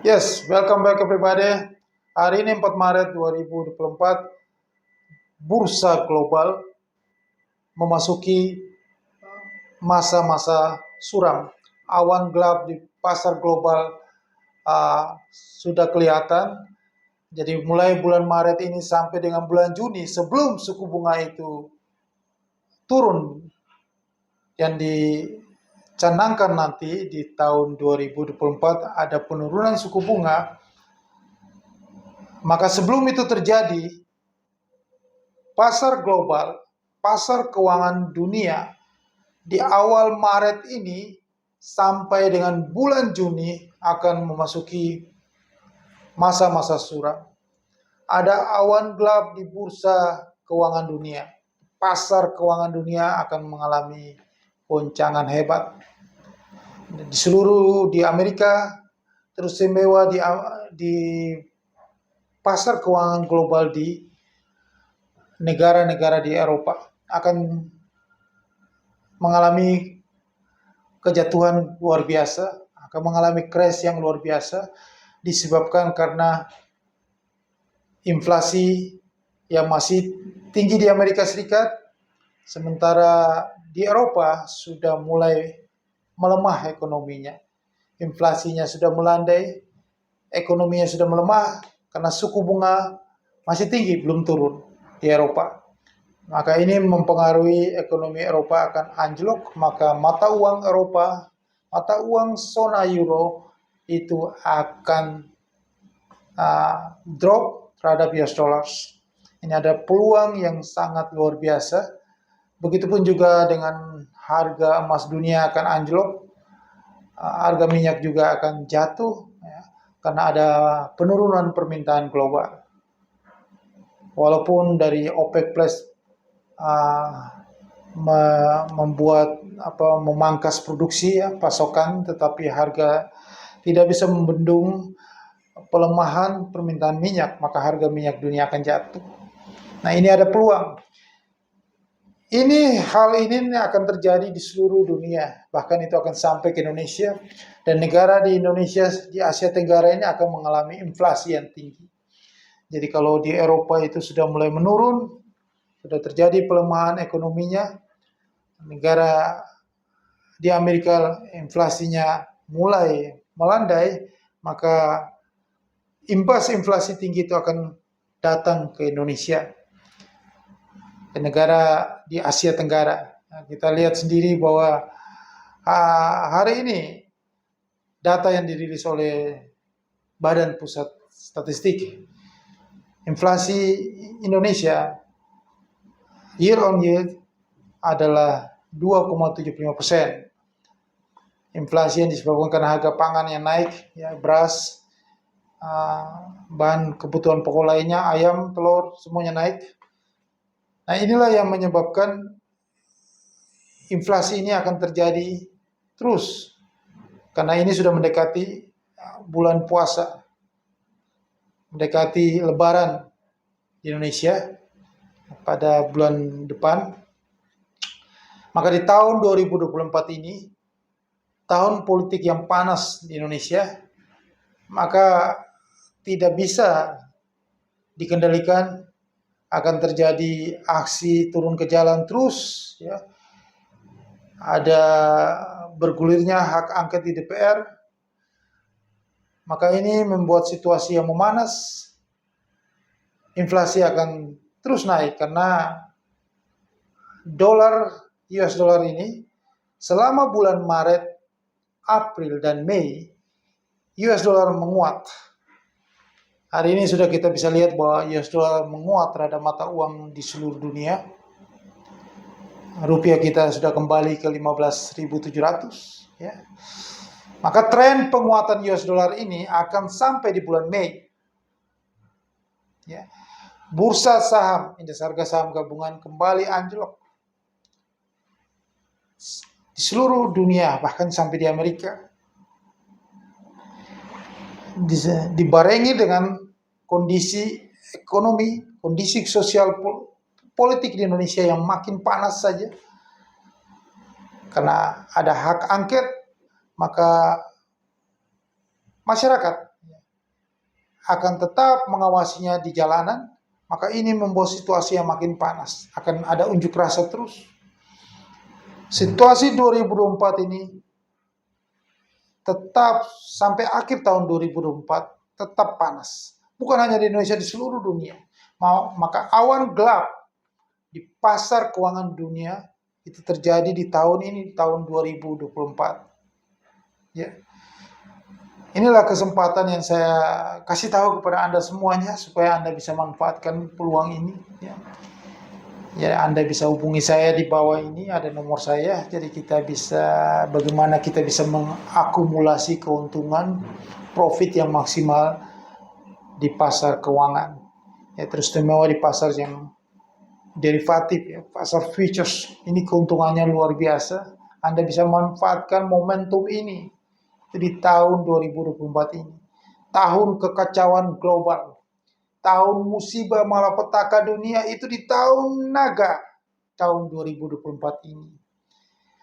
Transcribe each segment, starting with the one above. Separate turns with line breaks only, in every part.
Yes, welcome back everybody. Hari ini 4 Maret 2024, bursa global memasuki masa-masa suram. Awan gelap di pasar global sudah kelihatan. Jadi mulai bulan Maret ini sampai dengan bulan Juni, sebelum suku bunga itu turun yang dicanangkan nanti di tahun 2024 ada penurunan suku bunga. Maka sebelum itu terjadi, pasar global, pasar keuangan dunia di awal Maret ini sampai dengan bulan Juni akan memasuki masa-masa suram. Ada awan gelap di bursa keuangan dunia. Pasar keuangan dunia akan mengalami goncangan hebat. Di Amerika, terus istimewa di pasar keuangan global di negara-negara di Eropa akan mengalami kejatuhan luar biasa, akan mengalami crash yang luar biasa disebabkan karena inflasi yang masih tinggi di Amerika Serikat, sementara di Eropa sudah mulai melemah ekonominya. Inflasinya sudah melandai, ekonominya sudah melemah karena suku bunga masih tinggi, belum turun di Eropa. Maka ini mempengaruhi ekonomi Eropa akan anjlok, maka mata uang Eropa, mata uang zona euro itu akan drop terhadap US dollars. Ini ada peluang yang sangat luar biasa. Begitupun juga dengan harga emas dunia akan anjlok, harga minyak juga akan jatuh, ya, karena ada penurunan permintaan global. Walaupun dari OPEC Plus memangkas produksi, ya, pasokan, tetapi harga tidak bisa membendung pelemahan permintaan minyak, maka harga minyak dunia akan jatuh. Nah, ini ada peluang. Hal ini akan terjadi di seluruh dunia, bahkan itu akan sampai ke Indonesia, dan negara di Indonesia di Asia Tenggara ini akan mengalami inflasi yang tinggi. Jadi kalau di Eropa itu sudah mulai menurun, sudah terjadi pelemahan ekonominya, negara di Amerika inflasinya mulai melandai, maka imbas inflasi tinggi itu akan datang ke Indonesia, ke negara di Asia Tenggara. Nah, kita lihat sendiri bahwa hari ini data yang dirilis oleh Badan Pusat Statistik, inflasi Indonesia year on year adalah 2,75%. Inflasi yang disebabkan karena harga pangan yang naik, ya, beras, bahan kebutuhan pokok lainnya, ayam, telur, semuanya naik. Nah, inilah yang menyebabkan inflasi ini akan terjadi terus, karena ini sudah mendekati bulan puasa, mendekati Lebaran di Indonesia pada bulan depan. Maka di tahun 2024 ini, tahun politik yang panas di Indonesia, maka tidak bisa dikendalikan, akan terjadi aksi turun ke jalan terus, ya. Ada bergulirnya hak angket di DPR, maka ini membuat situasi yang memanas. Inflasi akan terus naik karena US dollar ini selama bulan Maret, April, dan Mei, US dollar menguat. Hari ini sudah kita bisa lihat bahwa US dollar menguat terhadap mata uang di seluruh dunia. Rupiah kita sudah kembali ke 15.700, ya. Maka tren penguatan US dollar ini akan sampai di bulan Mei, ya. Bursa saham, indeks harga saham gabungan kembali anjlok di seluruh dunia, bahkan sampai di Amerika. Dibarengi dengan kondisi ekonomi, kondisi sosial politik di Indonesia yang makin panas saja. Karena ada hak angket, maka masyarakat akan tetap mengawasinya di jalanan, maka ini membuat situasi yang makin panas. Akan ada unjuk rasa terus. Situasi 2024 ini tetap sampai akhir tahun 2024 tetap panas. Bukan hanya di Indonesia, di seluruh dunia. Maka awan gelap di pasar keuangan dunia itu terjadi di tahun ini, tahun 2024. Ya. Inilah kesempatan yang saya kasih tahu kepada Anda semuanya supaya Anda bisa manfaatkan peluang ini. Ya, Anda bisa hubungi saya di bawah ini, ada nomor saya. Jadi bagaimana kita bisa mengakumulasi keuntungan, profit yang maksimal di pasar keuangan. Ya, terutama di pasar yang derivatif, ya, pasar futures. Ini keuntungannya luar biasa. Anda bisa manfaatkan momentum ini di tahun 2024 ini. Tahun kekacauan global. Tahun musibah malapetaka dunia itu di tahun naga. Tahun 2024 ini.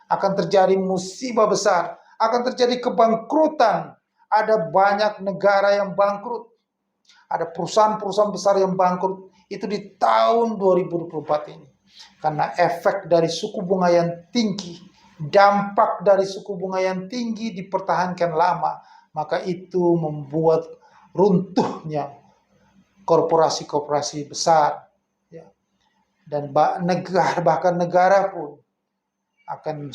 Akan terjadi musibah besar. Akan terjadi kebangkrutan. Ada banyak negara yang bangkrut. Ada perusahaan-perusahaan besar yang bangkrut. Itu di tahun 2024 ini. Karena efek dari suku bunga yang tinggi, dampak dari suku bunga yang tinggi dipertahankan lama, maka itu membuat runtuhnya korporasi-korporasi besar, ya. Dan bahkan negara pun akan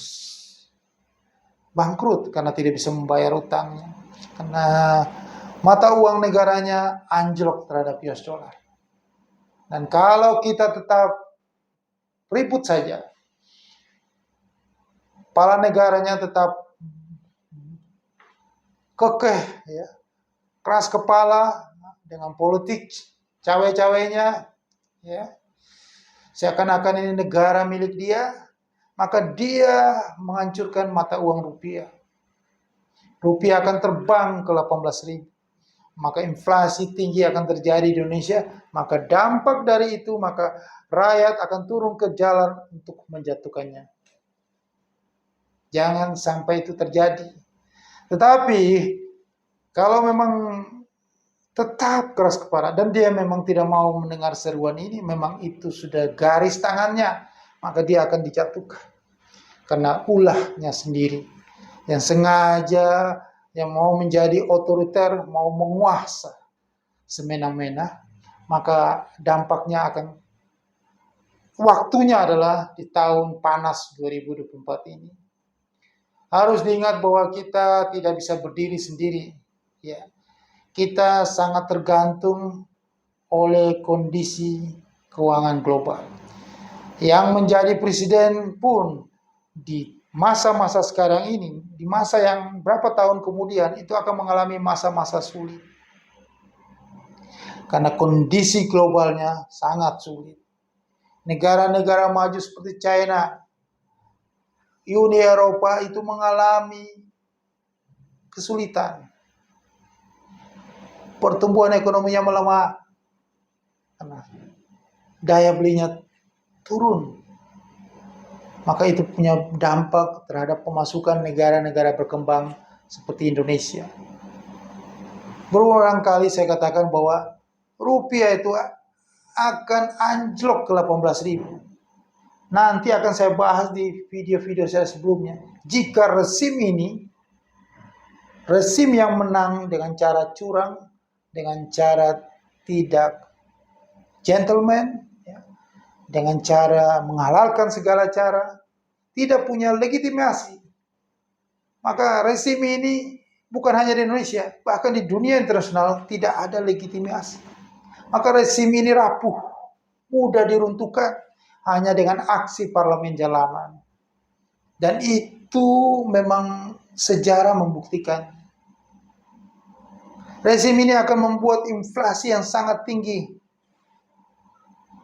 bangkrut karena tidak bisa membayar utangnya, karena mata uang negaranya anjlok terhadap US dollar. Dan kalau kita tetap ribut saja, kepala negaranya tetap kekeh, ya, keras kepala dengan politik cawe-cawenya, ya, seakan-akan ini negara milik dia, maka dia menghancurkan mata uang rupiah. Rupiah akan terbang ke 18.000. Maka inflasi tinggi akan terjadi di Indonesia, maka dampak dari itu, maka rakyat akan turun ke jalan untuk menjatuhkannya. Jangan sampai itu terjadi. Tetapi kalau memang tetap keras kepala dan dia memang tidak mau mendengar seruan ini, memang itu sudah garis tangannya, maka dia akan dijatuhkan. Karena ulahnya sendiri yang sengaja, yang mau menjadi otoriter, mau menguasa semena-mena, maka dampaknya akan, waktunya adalah di tahun panas 2024 ini. Harus diingat bahwa kita tidak bisa berdiri sendiri, ya. Kita sangat tergantung oleh kondisi keuangan global. Yang menjadi presiden pun di masa-masa sekarang ini, di masa yang berapa tahun kemudian, itu akan mengalami masa-masa sulit. Karena kondisi globalnya sangat sulit. Negara-negara maju seperti China, Uni Eropa itu mengalami kesulitan. Pertumbuhan ekonominya melemah, karena daya belinya turun. Maka itu punya dampak terhadap pemasukan negara-negara berkembang seperti Indonesia. Berulang kali saya katakan bahwa rupiah itu akan anjlok ke 18.000. Nanti akan saya bahas di video-video saya sebelumnya. Jika rezim yang menang dengan cara curang, dengan cara tidak gentleman, ya, dengan cara menghalalkan segala cara, tidak punya legitimasi, maka rezim ini bukan hanya di Indonesia, bahkan di dunia internasional tidak ada legitimasi. Maka rezim ini rapuh, mudah diruntuhkan hanya dengan aksi parlemen jalanan. Dan itu memang sejarah membuktikan. Rezim ini akan membuat inflasi yang sangat tinggi.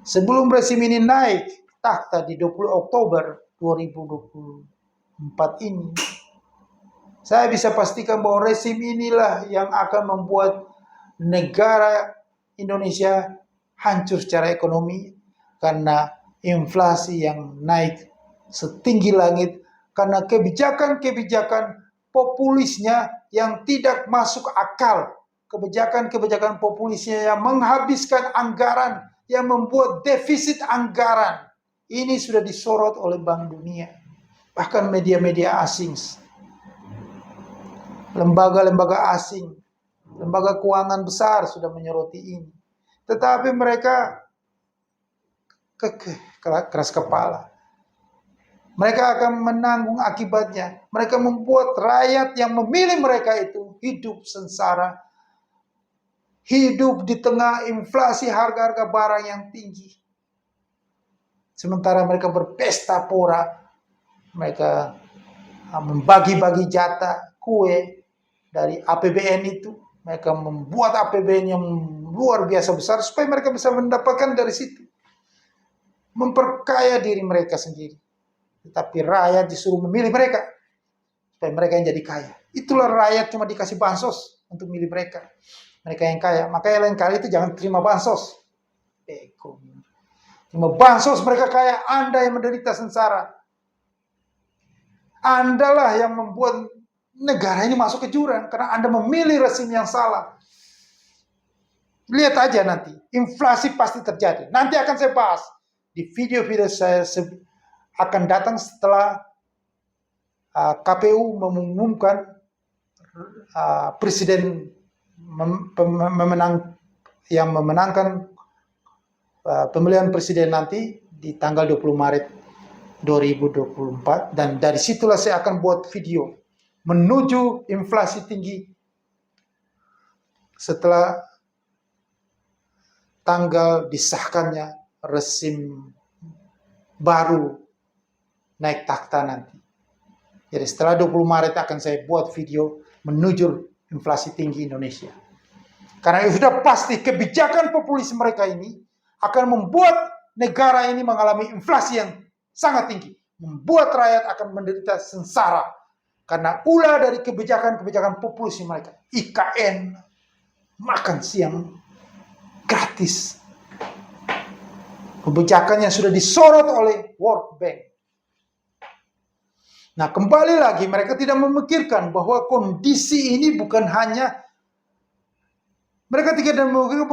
Sebelum rezim ini naik takhta di 20 Oktober 2024 ini, saya bisa pastikan bahwa rezim inilah yang akan membuat negara Indonesia hancur secara ekonomi, karena inflasi yang naik setinggi langit, karena kebijakan-kebijakan populisnya yang tidak masuk akal kebijakan-kebijakan populisnya yang menghabiskan anggaran, yang membuat defisit anggaran. Ini sudah disorot oleh Bank Dunia, bahkan media-media asing, lembaga-lembaga asing, lembaga keuangan besar sudah menyoroti ini. Tetapi mereka keras kepala. Mereka akan menanggung akibatnya. Mereka membuat rakyat yang memilih mereka itu hidup sengsara, hidup di tengah inflasi harga-harga barang yang tinggi. Sementara mereka berpesta pora, mereka membagi-bagi jatah kue dari APBN itu. Mereka membuat APBN yang luar biasa besar supaya mereka bisa mendapatkan dari situ. Memperkaya diri mereka sendiri. Tetapi rakyat disuruh memilih mereka supaya mereka yang jadi kaya. Itulah rakyat cuma dikasih bansos untuk milih mereka. Mereka yang kaya. Makanya lain kali itu jangan terima bansos. Terima bansos mereka kaya, Anda yang menderita sengsara. Anda lah yang membuat negara ini masuk ke jurang karena Anda memilih rezim yang salah. Lihat aja nanti, inflasi pasti terjadi. Nanti akan saya bahas di video-video saya akan datang setelah KPU mengumumkan presiden yang memenangkan pemilihan presiden nanti di tanggal 20 Maret 2024, dan dari situlah saya akan buat video menuju inflasi tinggi setelah tanggal disahkannya rezim baru naik takhta nanti. Jadi setelah 20 Maret akan saya buat video menuju inflasi tinggi Indonesia. Karena sudah pasti kebijakan populis mereka ini akan membuat negara ini mengalami inflasi yang sangat tinggi. Membuat rakyat akan menderita sengsara. Karena ulah dari kebijakan-kebijakan populis mereka. IKN, makan siang gratis. Kebijakan yang sudah disorot oleh World Bank. Nah, kembali lagi mereka tidak memikirkan bahwa kondisi ini bukan hanya, mereka tidak memikirkan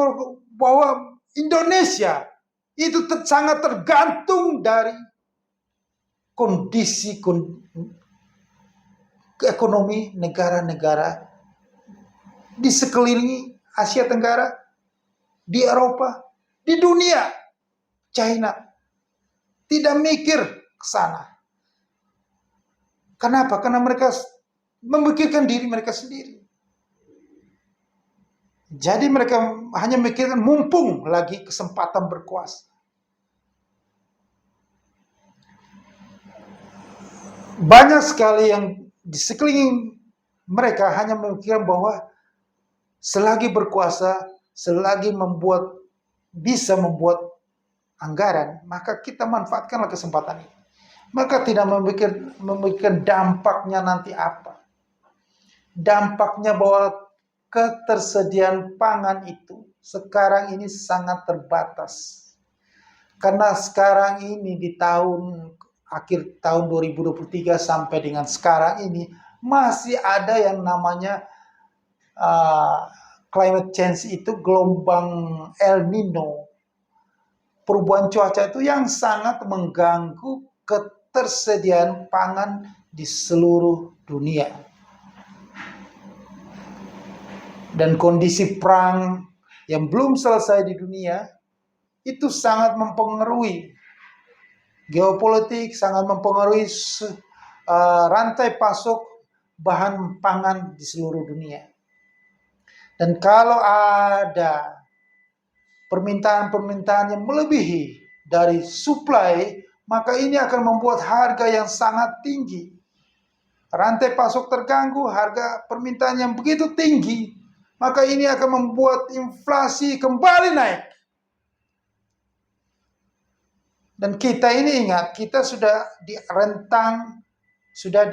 bahwa Indonesia itu sangat tergantung dari kondisi ekonomi negara-negara di sekeliling Asia Tenggara, di Eropa, di dunia. China tidak mikir ke sana. Kenapa? Karena mereka memikirkan diri mereka sendiri. Jadi mereka hanya memikirkan mumpung lagi kesempatan berkuasa. Banyak sekali yang di sekeliling mereka hanya memikirkan bahwa selagi berkuasa, selagi bisa membuat anggaran, maka kita manfaatkanlah kesempatan ini. Maka tidak memikirkan dampaknya nanti apa. Dampaknya bahwa ketersediaan pangan itu sekarang ini sangat terbatas. Karena sekarang ini di akhir tahun 2023 sampai dengan sekarang ini masih ada yang namanya climate change, itu gelombang El Nino. Perubahan cuaca itu yang sangat mengganggu ketersediaan pangan di seluruh dunia. Dan kondisi perang yang belum selesai di dunia itu sangat mempengaruhi geopolitik, sangat mempengaruhi rantai pasok bahan pangan di seluruh dunia. Dan kalau ada permintaan-permintaan yang melebihi dari supply, maka ini akan membuat harga yang sangat tinggi. Rantai pasok terganggu, harga permintaan yang begitu tinggi, maka ini akan membuat inflasi kembali naik. Dan kita ini ingat, kita sudah di rentang, sudah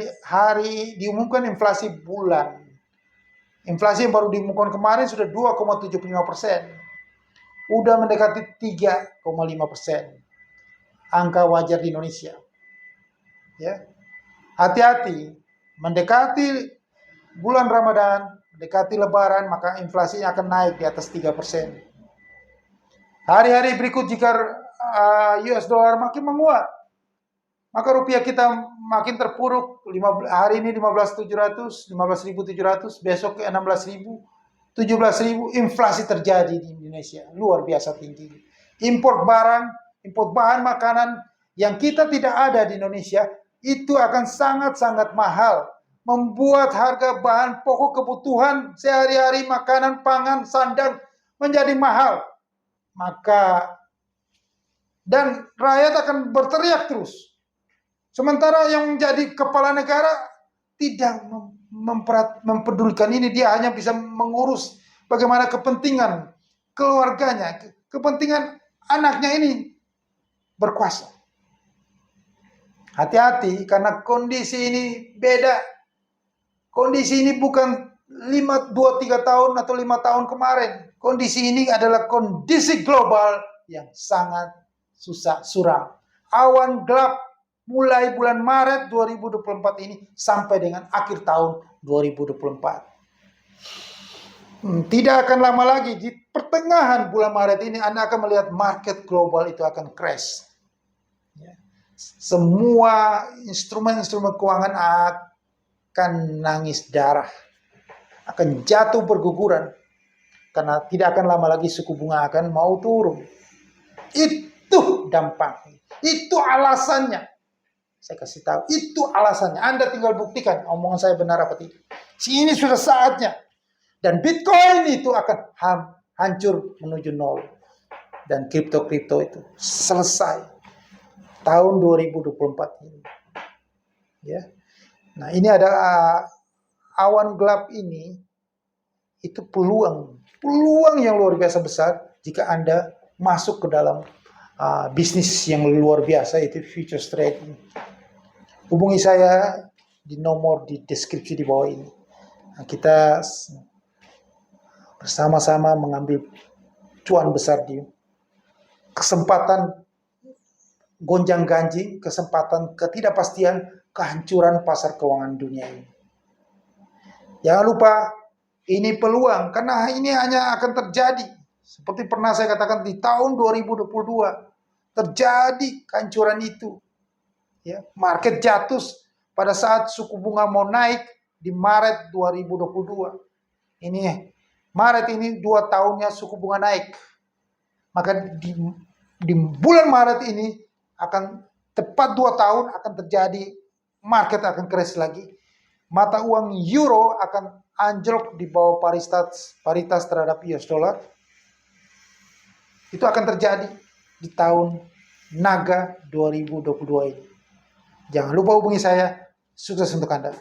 diumumkan inflasi bulan. Inflasi yang baru diumumkan kemarin sudah 2,75%. Udah mendekati 3,5%. Angka wajar di Indonesia. Ya. Hati-hati, mendekati bulan Ramadan, dekati lebaran, maka inflasinya akan naik di atas 3%. Hari-hari berikut jika US dollar makin menguat, maka rupiah kita makin terpuruk. Hari ini 15.700, 15.700, besok ke 16.000, 17.000. Inflasi terjadi di Indonesia, luar biasa tinggi. Import barang, import bahan makanan yang kita tidak ada di Indonesia, itu akan sangat-sangat mahal. Membuat harga bahan pokok kebutuhan sehari-hari, makanan, pangan, sandang menjadi mahal. Dan rakyat akan berteriak terus. Sementara yang menjadi kepala negara tidak mempedulikan ini. Dia hanya bisa mengurus bagaimana kepentingan keluarganya, kepentingan anaknya ini berkuasa. Hati-hati, karena kondisi ini beda. Kondisi ini bukan 2-3 tahun atau 5 tahun kemarin. Kondisi ini adalah kondisi global yang sangat suram. Awan gelap mulai bulan Maret 2024 ini sampai dengan akhir tahun 2024. Tidak akan lama lagi, di pertengahan bulan Maret ini Anda akan melihat market global itu akan crash. Semua instrumen-instrumen keuangan akan nangis darah, akan jatuh berguguran, karena tidak akan lama lagi suku bunga akan mau turun. Itu dampaknya, itu alasannya. Saya kasih tahu, itu alasannya. Anda tinggal buktikan omongan saya benar apa tidak. Ini sudah saatnya. Dan Bitcoin itu akan hancur menuju nol. Dan kripto-kripto itu selesai tahun 2024 ini. Ya. Nah, ini ada awan gelap ini, itu peluang yang luar biasa besar jika Anda masuk ke dalam bisnis yang luar biasa, itu futures trading. Hubungi saya di nomor di deskripsi di bawah ini. Nah, kita bersama-sama mengambil cuan besar di kesempatan gonjang-ganjing, kesempatan ketidakpastian, kehancuran pasar keuangan dunia ini. Jangan lupa, ini peluang, karena ini hanya akan terjadi. Seperti pernah saya katakan di tahun 2022, terjadi kehancuran itu. Ya, market jatuh pada saat suku bunga mau naik di Maret 2022. Ini Maret ini 2 tahunnya suku bunga naik. Maka di bulan Maret ini akan tepat 2 tahun akan terjadi, market akan crash lagi. Mata uang euro akan anjlok di bawah paritas terhadap US dollar. Itu akan terjadi di tahun Naga 2022 ini. Jangan lupa hubungi saya. Sukses untuk Anda.